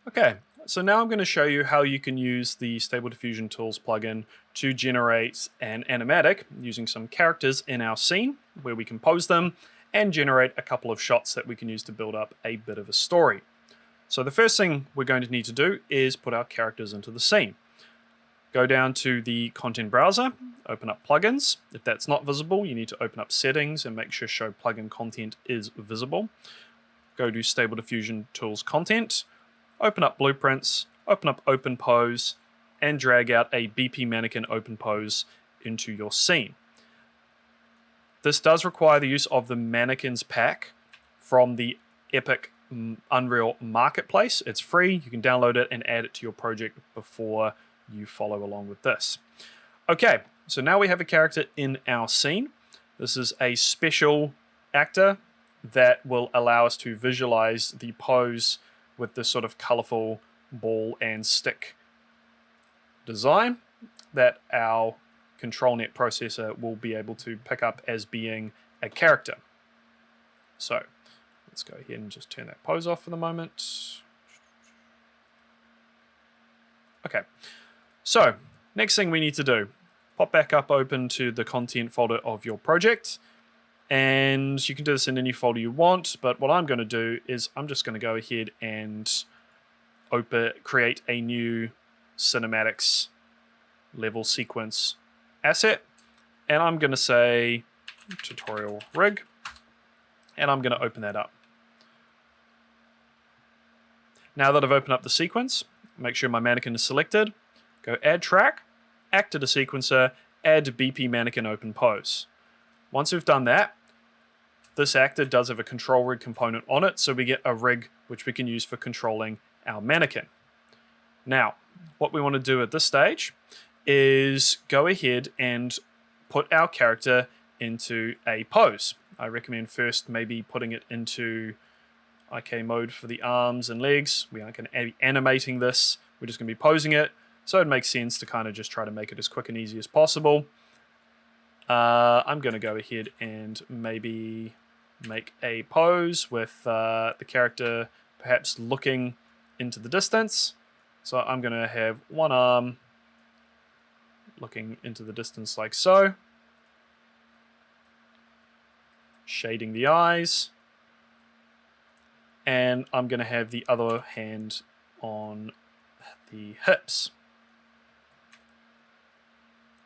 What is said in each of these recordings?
Okay, so now I'm going to show you how you can use the Stable Diffusion Tools plugin to generate an animatic using some characters in our scene where we compose them and generate a couple of shots that we can use to build up a bit of a story. So the first thing we're going to need to do is put our characters into the scene. Go down to the content browser, open up plugins. If that's not visible, you need to open up settings and make sure show plugin content is visible. Go to Stable Diffusion Tools content, open up blueprints, open up OpenPose, and drag out a BP mannequin OpenPose into your scene. This does require the use of the mannequins pack from the Epic Unreal Marketplace. It's free. You can download it and add it to your project before you follow along with this. Okay, so now we have a character in our scene. This is a special actor that will allow us to visualize the pose with this sort of colorful ball and stick design that our ControlNet processor will be able to pick up as being a character. So let's go ahead and just turn that pose off for the moment. Okay, so next thing we need to do, pop back up open to the content folder of your project. And you can do this in any folder you want, but what I'm going to do is I'm just going to go ahead and create a new cinematics level sequence asset. And I'm going to say tutorial rig, and I'm going to open that up. Now that I've opened up the sequence, make sure my mannequin is selected, go add track, actor to sequencer, add BP mannequin open pose. Once we've done that, this actor does have a control rig component on it, so we get a rig which we can use for controlling our mannequin. Now, what we want to do at this stage is go ahead and put our character into a pose. I recommend first maybe putting it into IK mode for the arms and legs. We aren't going to be animating this, we're just going to be posing it, so it makes sense to kind of just try to make it as quick and easy as possible. I'm going to go ahead and maybe make a pose with the character perhaps looking into the distance. So I'm going to have one arm looking into the distance like so, shading the eyes, and I'm going to have the other hand on the hips.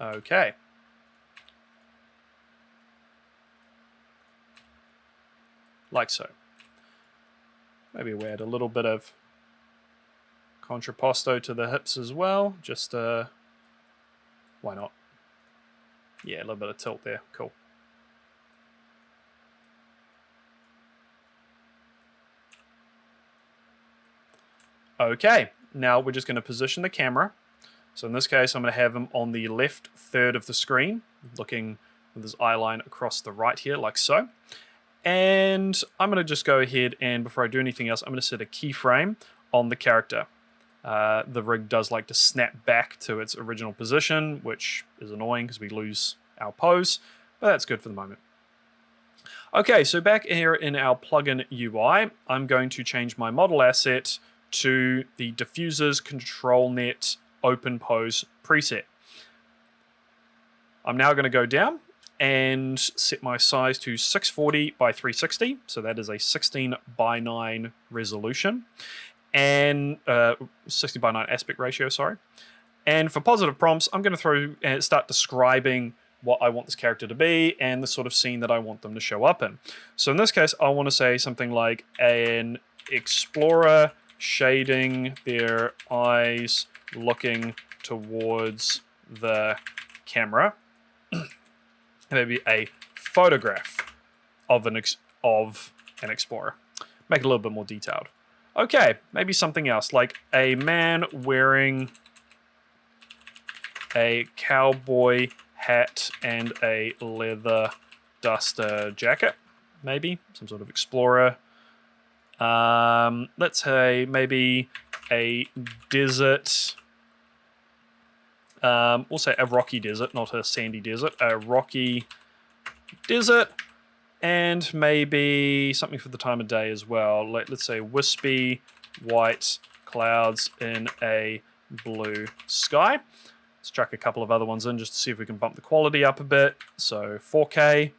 Okay. Like so. Maybe we'll add a little bit of contrapposto to the hips as well. Just, why not? Yeah, a little bit of tilt there. Cool. Okay, now we're just going to position the camera. So in this case, I'm going to have him on the left third of the screen, looking with his eye line across the right here, like so. And I'm going to just go ahead and before I do anything else, I'm going to set a keyframe on the character. The rig does like to snap back to its original position, which is annoying because we lose our pose, but that's good for the moment. Okay, so back here in our plugin UI, I'm going to change my model asset to the Diffuser's ControlNet OpenPose preset. I'm now going to go down and set my size to 640 by 360, so that is a 16:9 resolution, and 16:9 aspect ratio, sorry. And for positive prompts, I'm going to start describing what I want this character to be and the sort of scene that I want them to show up in. So in this case, I want to say something like an explorer shading their eyes looking towards the camera. Maybe a photograph of an explorer. Make it a little bit more detailed. Okay, maybe something else, like a man wearing a cowboy hat and a leather duster jacket. Maybe some sort of explorer. Let's say maybe a desert. We'll say a rocky desert, not a sandy desert. A rocky desert, and maybe something for the time of day as well. Let's say wispy white clouds in a blue sky. Let's chuck a couple of other ones in just to see if we can bump the quality up a bit. So 4K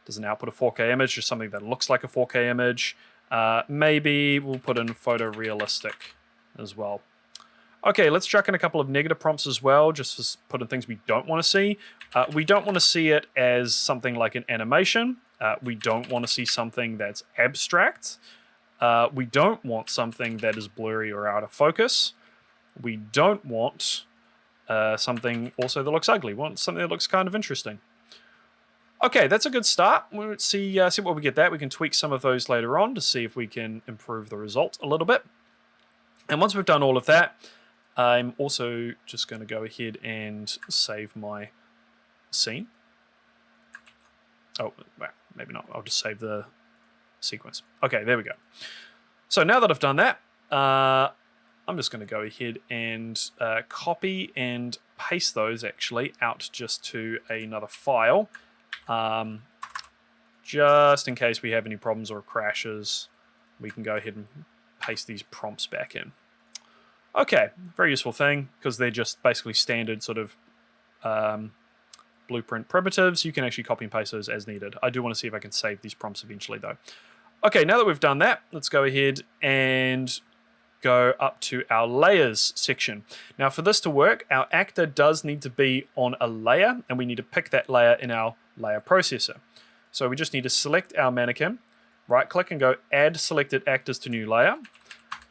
doesn't output a 4K image, just something that looks like a 4K image. Maybe we'll put in photorealistic as well. Okay, let's chuck in a couple of negative prompts as well, just to put in things we don't want to see. We don't want to see it as something like an animation. We don't want to see something that's abstract. We don't want something that is blurry or out of focus. We don't want something also that looks ugly. We want something that looks kind of interesting. Okay, that's a good start. Let's see what we get that. We can tweak some of those later on to see if we can improve the result a little bit. And once we've done all of that, I'm also just going to go ahead and save my scene. Oh, well, maybe not. I'll just save the sequence. Okay, there we go. So now that I've done that, I'm just going to go ahead and copy and paste those actually out just to another file. Just in case we have any problems or crashes, we can go ahead and paste these prompts back in. Okay, very useful thing, because they're just basically standard sort of blueprint primitives. You can actually copy and paste those as needed. I do want to see if I can save these prompts eventually though. Okay, now that we've done that, let's go ahead and go up to our layers section. Now for this to work, our actor does need to be on a layer, and we need to pick that layer in our layer processor. So we just need to select our mannequin, right click and go add selected actors to new layer.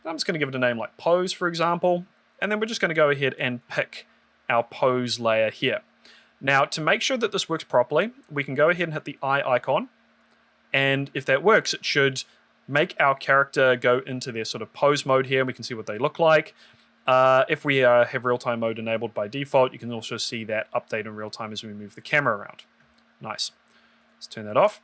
I'm just going to give it a name like pose, for example, and then we're just going to go ahead and pick our pose layer here. Now to make sure that this works properly, we can go ahead and hit the eye icon, and if that works, it should make our character go into their sort of pose mode here. We can see what they look like. If we have real-time mode enabled by default, you can also see that update in real time as we move the camera around. Nice. Let's turn that off.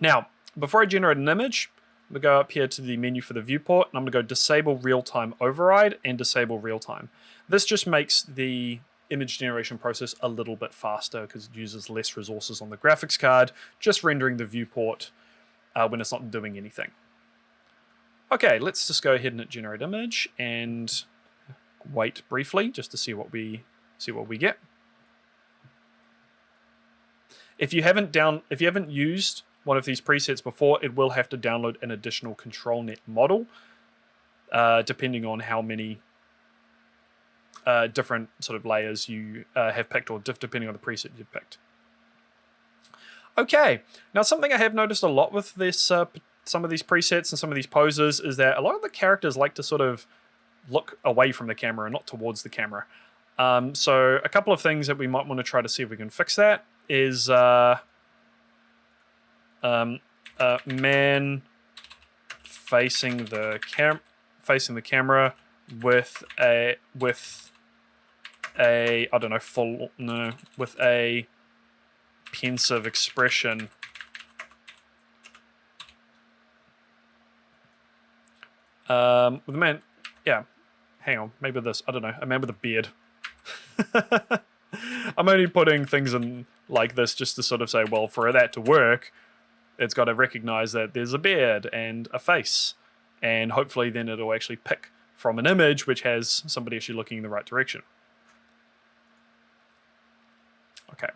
Now, before I generate an image, I'm going to go up here to the menu for the viewport, and I'm going to go disable real-time override and disable real-time. This just makes the image generation process a little bit faster because it uses less resources on the graphics card, just rendering the viewport when it's not doing anything. Okay, let's just go ahead and hit generate image and wait briefly just to see what we get. If you haven't used one of these presets before, it will have to download an additional ControlNet model, depending on how many different sort of layers you have picked, or depending on the preset you've picked. Okay, now something I have noticed a lot with this, some of these presets and some of these poses, is that a lot of the characters like to sort of look away from the camera and not towards the camera. So a couple of things that we might want to try to see if we can fix that is man facing the camera with a I don't know, with a pensive expression. With a man, yeah. Hang on, maybe this. I don't know. A man with a beard. I'm only putting things in like this just to sort of say, well, for that to work, it's got to recognize that there's a beard and a face, and hopefully then it'll actually pick from an image which has somebody actually looking in the right direction. Okay.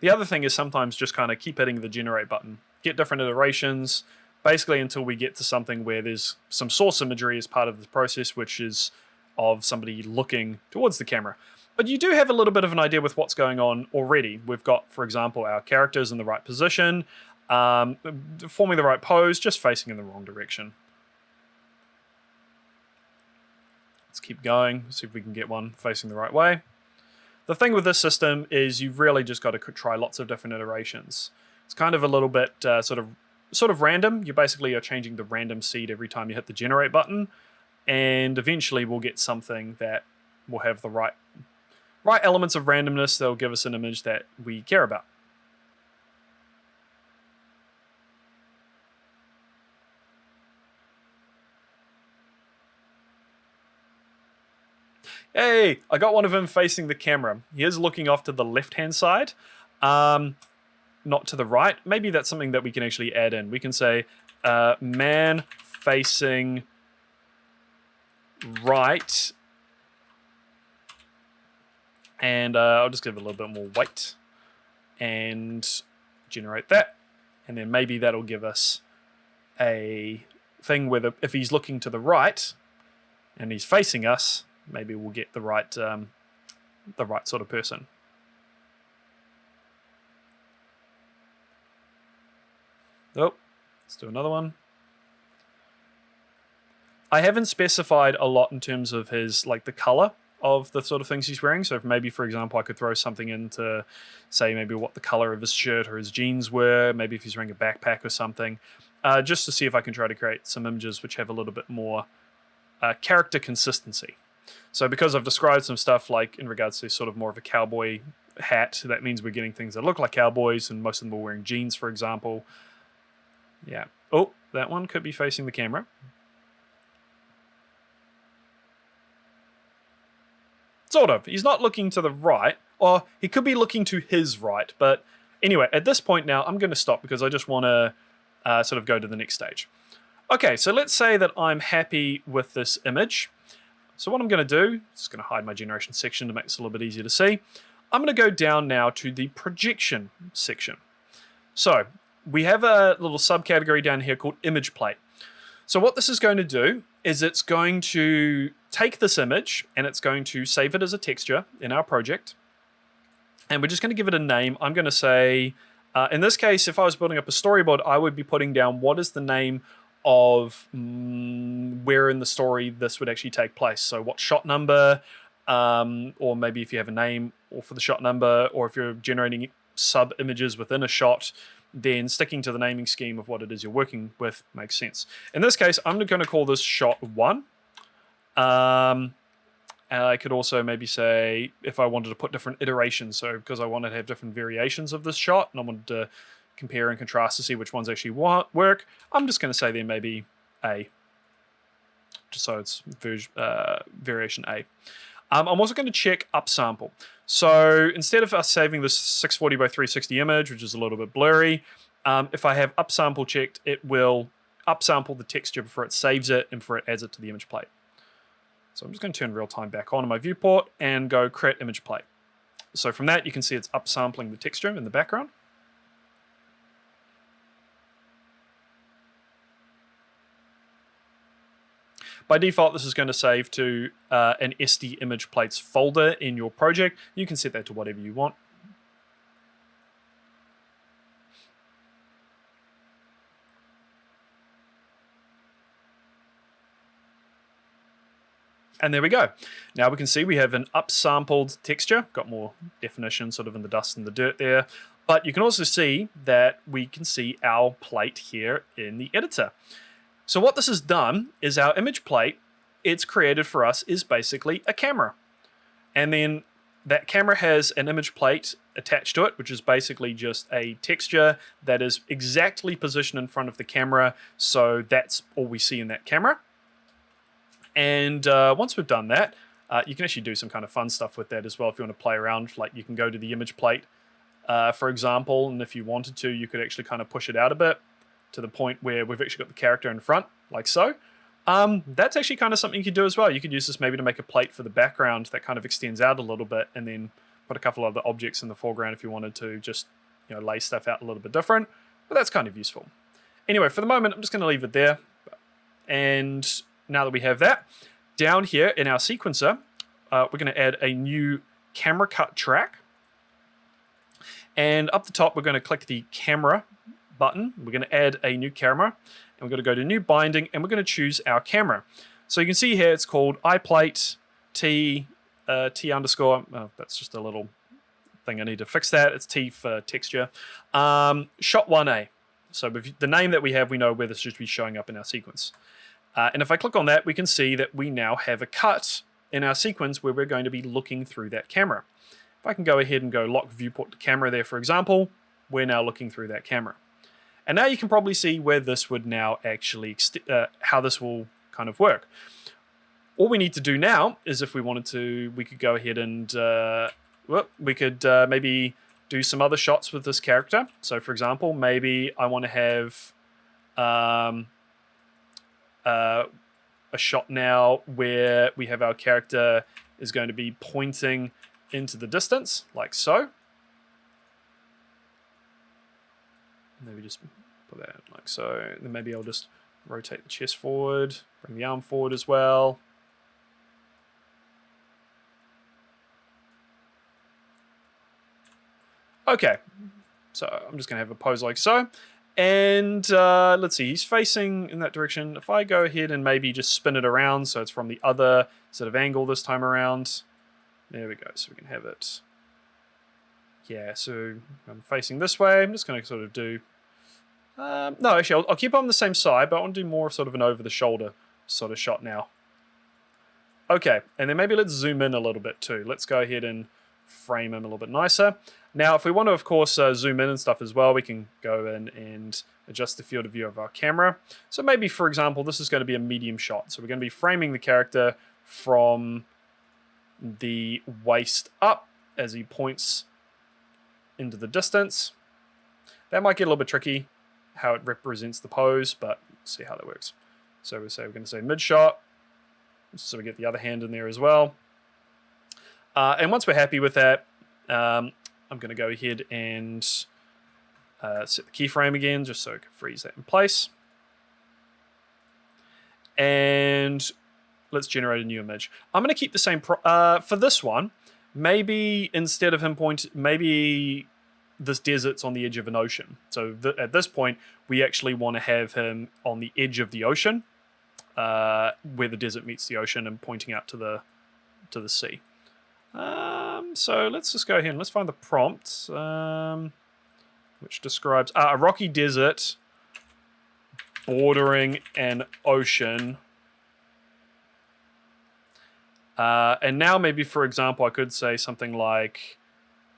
The other thing is sometimes just kind of keep hitting the generate button, get different iterations, basically until we get to something where there's some source imagery as part of the process, which is of somebody looking towards the camera. But you do have a little bit of an idea with what's going on already. We've got, for example, our characters in the right position, forming the right pose, just facing in the wrong direction. Let's keep going, see if we can get one facing the right way. The thing with this system is you've really just got to try lots of different iterations. It's kind of a little bit sort of random. You basically are changing the random seed every time you hit the generate button, and eventually we'll get something that will have the right elements of randomness that will give us an image that we care about. Hey, I got one of him facing the camera. He is looking off to the left-hand side. not to the right, maybe that's something that we can actually add in. We can say man facing right, and I'll just give it a little bit more weight and generate that. And then maybe that'll give us a thing where if he's looking to the right and he's facing us, maybe we'll get the right sort of person. Oh, let's do another one. I haven't specified a lot in terms of his, like, the color of the sort of things he's wearing. So if maybe, for example, I could throw something in to say maybe what the color of his shirt or his jeans were, maybe if he's wearing a backpack or something, just to see if I can try to create some images which have a little bit more character consistency. So because I've described some stuff like in regards to sort of more of a cowboy hat, that means we're getting things that look like cowboys, and most of them are wearing jeans, for example. Yeah. Oh, that one could be facing the camera. Sort of. He's not looking to the right, or he could be looking to his right. But anyway, at this point now, I'm going to stop because I just want to sort of go to the next stage. Okay, so let's say that I'm happy with this image. So what I'm going to do, just going to hide my generation section to make this a little bit easier to see. I'm going to go down now to the projection section. So we have a little subcategory down here called image plate. So what this is going to do is it's going to take this image and it's going to save it as a texture in our project. And we're just going to give it a name. I'm going to say, in this case, if I was building up a storyboard, I would be putting down what is the name of where in the story this would actually take place. So what shot number, or maybe if you have a name or for the shot number, or if you're generating sub images within a shot, then sticking to the naming scheme of what it is you're working with makes sense. In this case, I'm going to call this shot 1. And I could also maybe say if I wanted to put different iterations, so because I wanted to have different variations of this shot and I wanted to compare and contrast to see which ones actually work, I'm just going to say there maybe A, just so it's variation A. I'm also going to check upsample. So instead of us saving this 640 by 360 image, which is a little bit blurry, if I have upsample checked, it will upsample the texture before it saves it and before it adds it to the image plate. So I'm just going to turn real time back on my viewport and go create image plate. So from that, you can see it's upsampling the texture in the background. By default, this is going to save to an SD image plates folder in your project. You can set that to whatever you want. And there we go. Now we can see we have an upsampled texture, got more definition sort of in the dust and the dirt there. But you can also see that we can see our plate here in the editor. So what this has done is our image plate, it's created for us, is basically a camera. And then that camera has an image plate attached to it, which is basically just a texture that is exactly positioned in front of the camera. So that's all we see in that camera. And once we've done that, you can actually do some kind of fun stuff with that as well if you want to play around. Like you can go to the image plate, for example, and if you wanted to, you could actually kind of push it out a bit to the point where we've actually got the character in front, like so. That's actually kind of something you could do as well. You could use this maybe to make a plate for the background that kind of extends out a little bit, and then put a couple of other objects in the foreground if you wanted to just, lay stuff out a little bit different. But that's kind of useful. Anyway, for the moment, I'm just going to leave it there. And now that we have that, down here in our sequencer, we're going to add a new camera cut track. And up the top, we're going to click the camera button. We're going to add a new camera, and we're going to go to new binding, and we're going to choose our camera. So you can see here it's called iPlate T underscore. Oh, that's just a little thing I need to fix that. It's T for texture. Shot 1A. So with the name that we have, we know where this should be showing up in our sequence. And if I click on that, we can see that we now have a cut in our sequence where we're going to be looking through that camera. If I can go ahead and go lock viewport to camera there, for example, we're now looking through that camera. And now you can probably see where this would now actually, how this will kind of work. All we need to do now is if we wanted to, we could go ahead and, we could maybe do some other shots with this character. So for example, maybe I want to have a shot now where we have our character is going to be pointing into the distance, like so. Maybe just put that like so. Then maybe I'll just rotate the chest forward, bring the arm forward as well. Okay, so I'm just going to have a pose like so. And let's see, he's facing in that direction. If I go ahead and maybe just spin it around so it's from the other sort of angle this time around. There we go, so we can have it. Yeah, so I'm facing this way. I'm just going to sort of do... no, actually, I'll keep on the same side, but I want to do more sort of an over-the-shoulder sort of shot now. Okay, and then maybe let's zoom in a little bit too. Let's go ahead and frame him a little bit nicer. Now, if we want to, of course, zoom in and stuff as well, we can go in and adjust the field of view of our camera. So maybe, for example, this is going to be a medium shot. So we're going to be framing the character from the waist up as he points into the distance. That might get a little bit tricky, how it represents the pose, but let's see how that works. So we're going to say mid shot, so we get the other hand in there as well. And once we're happy with that, I'm going to go ahead and set the keyframe again, just so I can freeze that in place. And let's generate a new image. I'm going to keep the same for this one. Maybe instead of him maybe this desert's on the edge of an ocean. So at this point, we actually want to have him on the edge of the ocean, where the desert meets the ocean and pointing out to the sea. So let's just go ahead and let's find the prompt, which describes a rocky desert bordering an ocean. And now maybe, for example, I could say something like,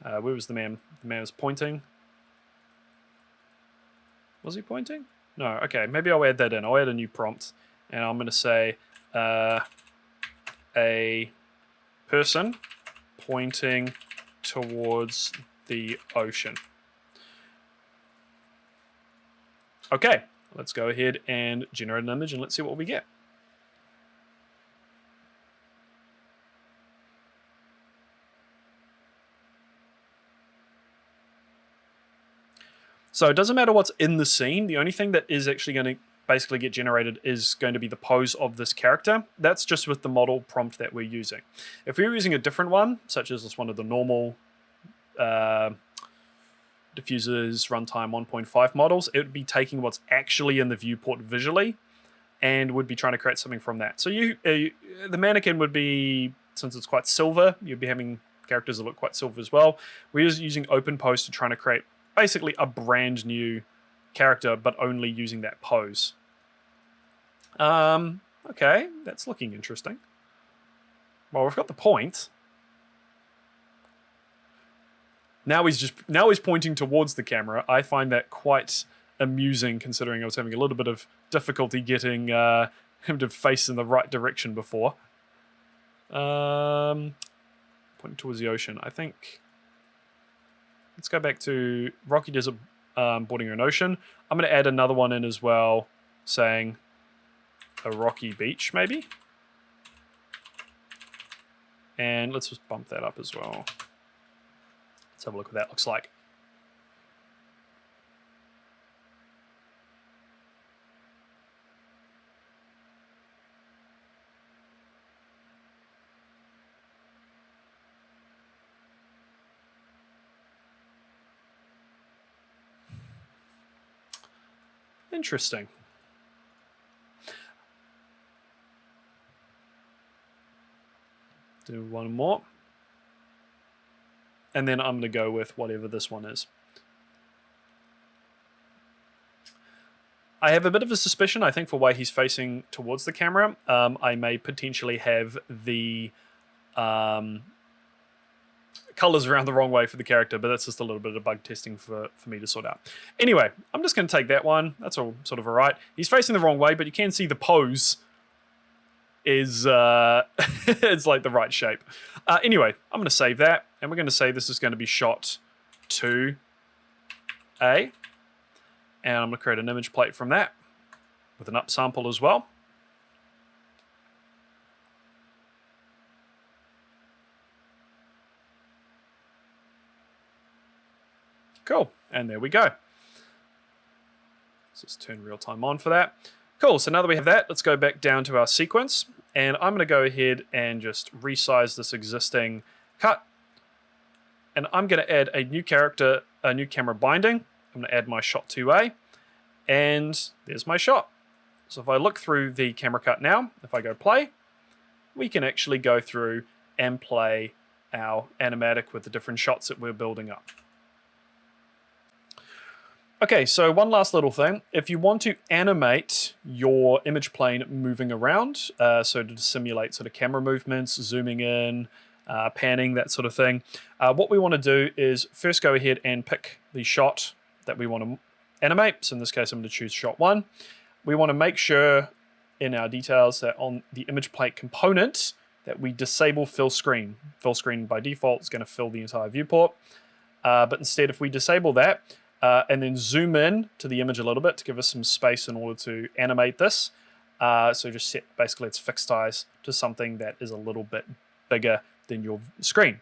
where was the man? The man was pointing. Was he pointing? No, okay, maybe I'll add that in. I'll add a new prompt, and I'm going to say a person pointing towards the ocean. Okay, let's go ahead and generate an image and let's see what we get. So it doesn't matter what's in the scene. The only thing that is actually going to basically get generated is going to be the pose of this character. That's just with the model prompt that we're using. If we were using a different one, such as this one of the normal diffusers runtime 1.5 models, it would be taking what's actually in the viewport visually and would be trying to create something from that. So the mannequin would be, since it's quite silver, you'd be having characters that look quite silver as well. We're just using OpenPose to try to create basically a brand new character, but only using that pose. Okay, that's looking interesting. Well, we've got the point. Now he's pointing towards the camera. I find that quite amusing, considering I was having a little bit of difficulty getting him to face in the right direction before. Pointing towards the ocean. I think. Let's go back to Rocky Desert bordering an ocean. I'm going to add another one in as well, saying a rocky beach, maybe. And let's just bump that up as well. Let's have a look what that looks like. Interesting. Do one more. And then I'm going to go with whatever this one is. I have a bit of a suspicion, I think, for why he's facing towards the camera. I may potentially have the colors around the wrong way for the character, but that's just a little bit of bug testing for me to sort out. Anyway, I'm just going to take that one. That's all sort of all right. He's facing the wrong way, but you can see the pose is it's like the right shape. Anyway, I'm going to save that, and we're going to say this is going to be shot to A, and I'm going to create an image plate from that with an upsample as well. Cool, and there we go. Let's just turn real time on for that. Cool, so now that we have that, let's go back down to our sequence, and I'm going to go ahead and just resize this existing cut, and I'm going to add a new character, a new camera binding. I'm going to add my shot 2A, and there's my shot. So if I look through the camera cut now, if I go play, we can actually go through and play our animatic with the different shots that we're building up. Okay, so one last little thing. If you want to animate your image plane moving around, so to simulate sort of camera movements, zooming in, panning, that sort of thing, what we want to do is first go ahead and pick the shot that we want to animate. So in this case, I'm going to choose shot 1. We want to make sure in our details that on the image plate component that we disable fill screen. Fill screen by default is going to fill the entire viewport. But instead, if we disable that, and then zoom in to the image a little bit to give us some space in order to animate this. So just set basically its fixed size to something that is a little bit bigger than your screen.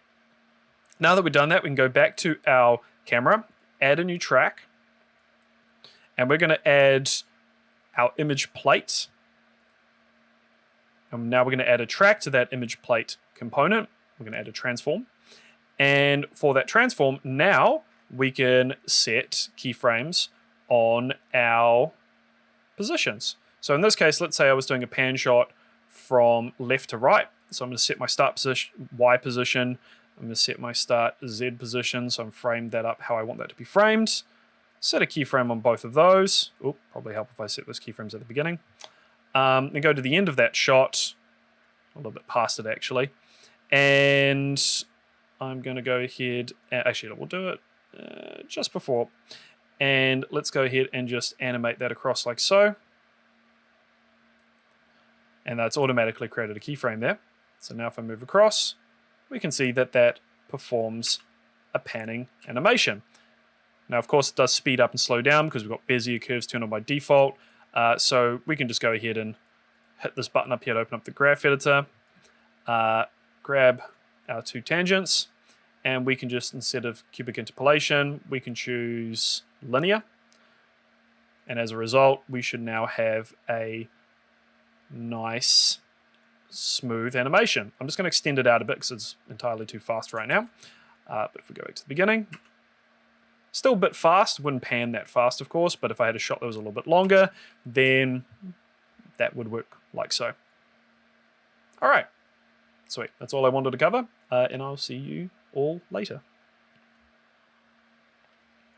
Now that we've done that, we can go back to our camera, add a new track, and we're going to add our image plate. And now we're going to add a track to that image plate component. We're going to add a transform. And for that transform, now we can set keyframes on our positions. So in this case, let's say I was doing a pan shot from left to right. So I'm going to set my start position, Y position. I'm going to set my start Z position. So I'm framed that up how I want that to be framed. Set a keyframe on both of those. Oop, probably help if I set those keyframes at the beginning. And go to the end of that shot, a little bit past it actually. And I'm going to go ahead, actually we'll do it just before, and let's go ahead and just animate that across like so, and that's automatically created a keyframe there. So now if I move across, we can see that that performs a panning animation. Now of course it does speed up and slow down because we've got Bezier curves turned on by default, so we can just go ahead and hit this button up here to open up the graph editor, grab our 2 tangents, and we can just, instead of cubic interpolation, we can choose linear. And as a result, we should now have a nice, smooth animation. I'm just going to extend it out a bit because it's entirely too fast right now. But if we go back to the beginning, still a bit fast, wouldn't pan that fast, of course, but if I had a shot that was a little bit longer, then that would work like so. All right, sweet. That's all I wanted to cover, and I'll see you all later.